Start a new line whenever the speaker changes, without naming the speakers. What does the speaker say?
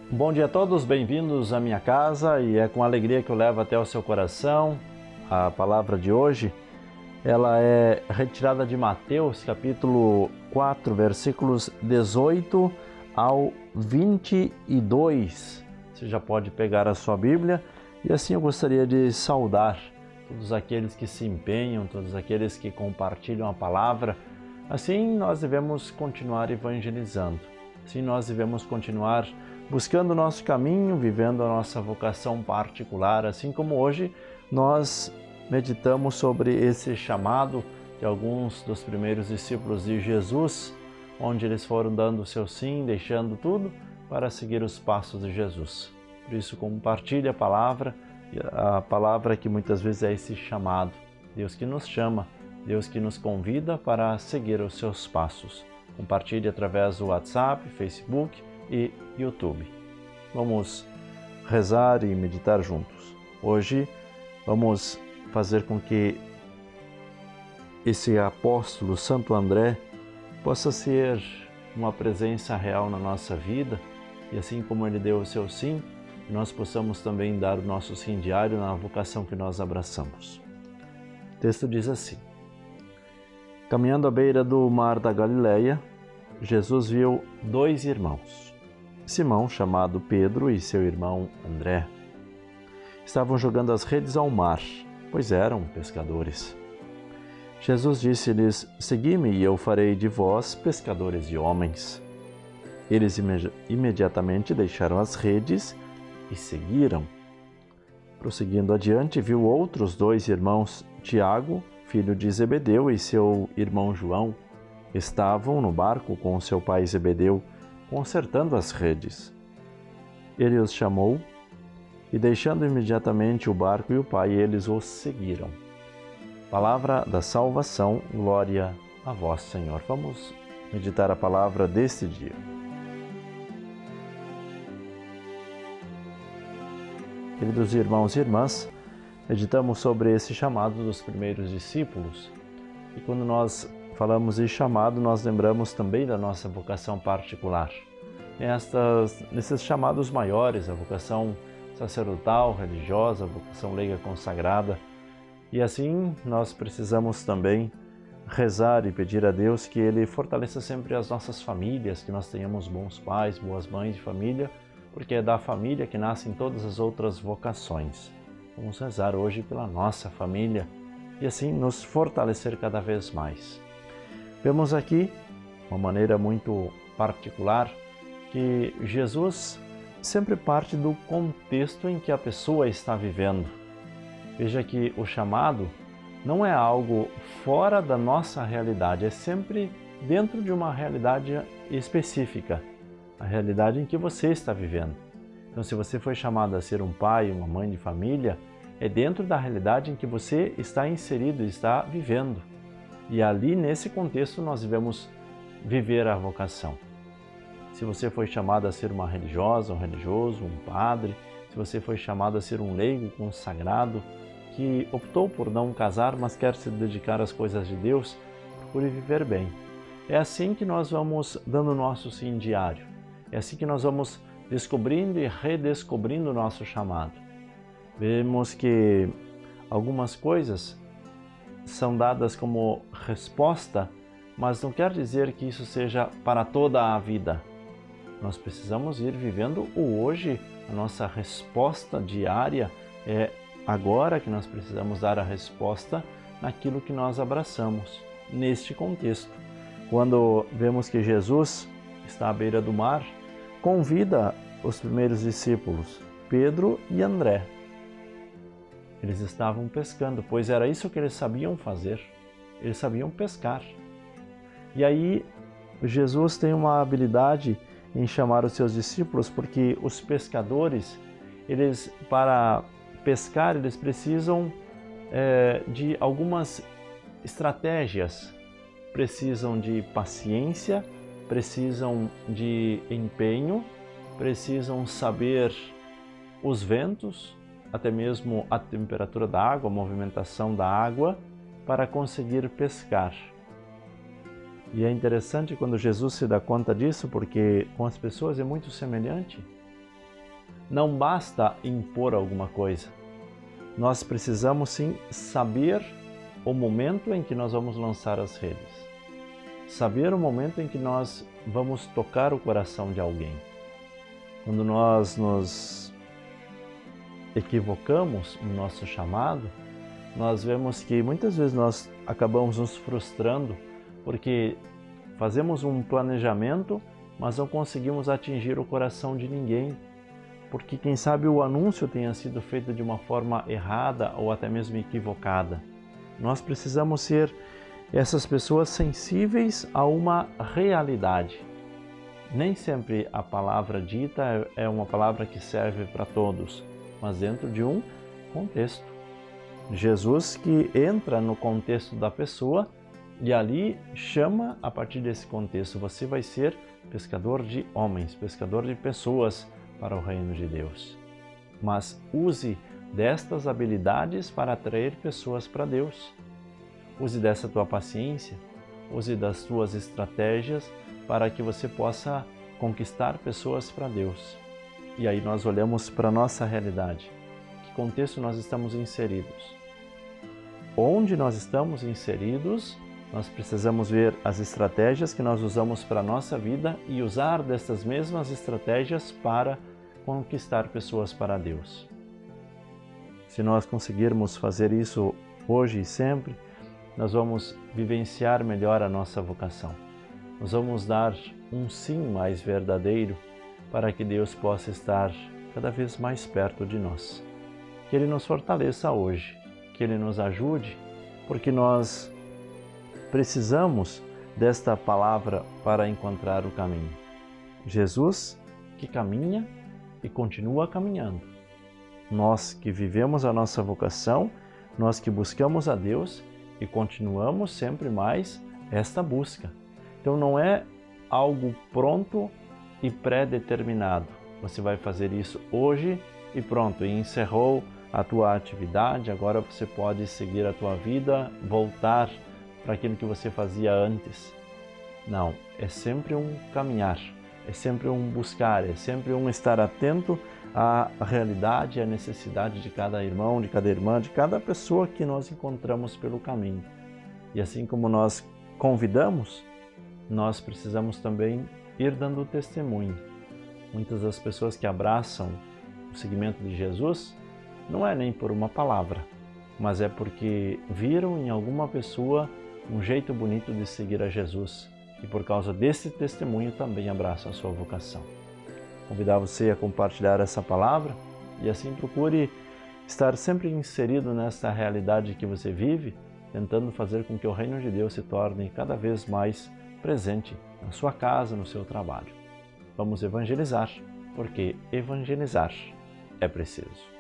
Bom dia a todos, bem-vindos à minha casa e é com alegria que eu levo até o seu coração a palavra de hoje. Ela é retirada de Mateus, capítulo 4, versículos 18 ao 22. Você já pode pegar a sua Bíblia e assim eu gostaria de saudar todos aqueles que se empenham, todos aqueles que compartilham a palavra. Assim nós devemos continuar evangelizando, assim nós devemos continuar buscando o nosso caminho, vivendo a nossa vocação particular, assim como hoje nós meditamos sobre esse chamado de alguns dos primeiros discípulos de Jesus, onde eles foram dando o seu sim, deixando tudo para seguir os passos de Jesus. Por isso, compartilhe a palavra que muitas vezes é esse chamado. Deus que nos chama, Deus que nos convida para seguir os seus passos. Compartilhe através do WhatsApp, Facebook e YouTube. Vamos rezar e meditar juntos. Hoje vamos fazer com que esse apóstolo Santo André possa ser uma presença real na nossa vida e assim como ele deu o seu sim, nós possamos também dar o nosso sim diário na vocação que nós abraçamos. O texto diz assim: Caminhando à beira do mar da Galileia, Jesus viu dois irmãos, Simão, chamado Pedro, e seu irmão André. Estavam jogando as redes ao mar, pois eram pescadores. Jesus disse-lhes: Segui-me e eu farei de vós pescadores de homens. Eles imediatamente deixaram as redes e seguiram. Prosseguindo adiante, viu outros dois irmãos, Tiago, filho de Zebedeu, e seu irmão João. Estavam no barco com seu pai Zebedeu, consertando as redes. Ele os chamou e, deixando imediatamente o barco e o pai, eles os seguiram. Palavra da salvação, glória a vós, Senhor. Vamos meditar a palavra deste dia. Queridos irmãos e irmãs, meditamos sobre esse chamado dos primeiros discípulos. E quando nós falamos de chamado, nós lembramos também da nossa vocação particular. Nesses chamados maiores, a vocação sacerdotal, religiosa, a vocação leiga consagrada. E assim nós precisamos também rezar e pedir a Deus que Ele fortaleça sempre as nossas famílias, que nós tenhamos bons pais, boas mães de família, porque é da família que nascem todas as outras vocações. Vamos rezar hoje pela nossa família e assim nos fortalecer cada vez mais. Vemos aqui, de uma maneira muito particular, que Jesus sempre parte do contexto em que a pessoa está vivendo. Veja que o chamado não é algo fora da nossa realidade, é sempre dentro de uma realidade específica, a realidade em que você está vivendo. Então, se você foi chamado a ser um pai, uma mãe de família, é dentro da realidade em que você está inserido e está vivendo. E ali, nesse contexto, nós devemos viver a vocação. Se você foi chamado a ser uma religiosa, um religioso, um padre, se você foi chamado a ser um leigo consagrado, que optou por não casar, mas quer se dedicar às coisas de Deus, procure viver bem. É assim que nós vamos dando o nosso sim diário. É assim que nós vamos descobrindo e redescobrindo o nosso chamado. Vemos que algumas coisas são dadas como resposta, mas não quer dizer que isso seja para toda a vida. Nós precisamos ir vivendo o hoje. A nossa resposta diária é agora que nós precisamos dar a resposta naquilo que nós abraçamos, neste contexto. Quando vemos que Jesus está à beira do mar, convida os primeiros discípulos, Pedro e André. Eles estavam pescando, pois era isso que eles sabiam fazer. Eles sabiam pescar. E aí Jesus tem uma habilidade em chamar os seus discípulos, porque os pescadores, para pescar, eles precisam de algumas estratégias, precisam de paciência, precisam de empenho, precisam saber os ventos, até mesmo a temperatura da água, a movimentação da água, para conseguir pescar. E é interessante quando Jesus se dá conta disso, porque com as pessoas é muito semelhante. Não basta impor alguma coisa. Nós precisamos sim saber o momento em que nós vamos lançar as redes. Saber o momento em que nós vamos tocar o coração de alguém. Quando nós nos equivocamos no nosso chamado, nós vemos que muitas vezes nós acabamos nos frustrando porque fazemos um planejamento, mas não conseguimos atingir o coração de ninguém, porque quem sabe o anúncio tenha sido feito de uma forma errada ou até mesmo equivocada. Nós precisamos ser essas pessoas sensíveis a uma realidade. Nem sempre a palavra dita é uma palavra que serve para todos, mas dentro de um contexto. Jesus que entra no contexto da pessoa e ali chama a partir desse contexto. Você vai ser pescador de homens, pescador de pessoas para o reino de Deus. Mas use destas habilidades para atrair pessoas para Deus. Use dessa tua paciência, use das tuas estratégias para que você possa conquistar pessoas para Deus. E aí nós olhamos para a nossa realidade. Que contexto nós estamos inseridos? Onde nós estamos inseridos, nós precisamos ver as estratégias que nós usamos para a nossa vida e usar dessas mesmas estratégias para conquistar pessoas para Deus. Se nós conseguirmos fazer isso hoje e sempre, nós vamos vivenciar melhor a nossa vocação. Nós vamos dar um sim mais verdadeiro para que Deus possa estar cada vez mais perto de nós. Que Ele nos fortaleça hoje, que Ele nos ajude, porque nós precisamos desta palavra para encontrar o caminho. Jesus que caminha e continua caminhando. Nós que vivemos a nossa vocação, nós que buscamos a Deus e continuamos sempre mais esta busca. Então não é algo pronto e pré-determinado. Você vai fazer isso hoje e pronto, e encerrou a tua atividade, agora você pode seguir a tua vida, voltar para aquilo que você fazia antes. Não, é sempre um caminhar, é sempre um buscar, é sempre um estar atento à realidade e à necessidade de cada irmão, de cada irmã, de cada pessoa que nós encontramos pelo caminho. E assim como nós convidamos, nós precisamos também ir dando testemunho. Muitas das pessoas que abraçam o seguimento de Jesus não é nem por uma palavra, mas é porque viram em alguma pessoa um jeito bonito de seguir a Jesus e por causa desse testemunho também abraçam a sua vocação. Convidar você a compartilhar essa palavra e assim procure estar sempre inserido nessa realidade que você vive, tentando fazer com que o reino de Deus se torne cada vez mais presente na sua casa, no seu trabalho. Vamos evangelizar, porque evangelizar é preciso.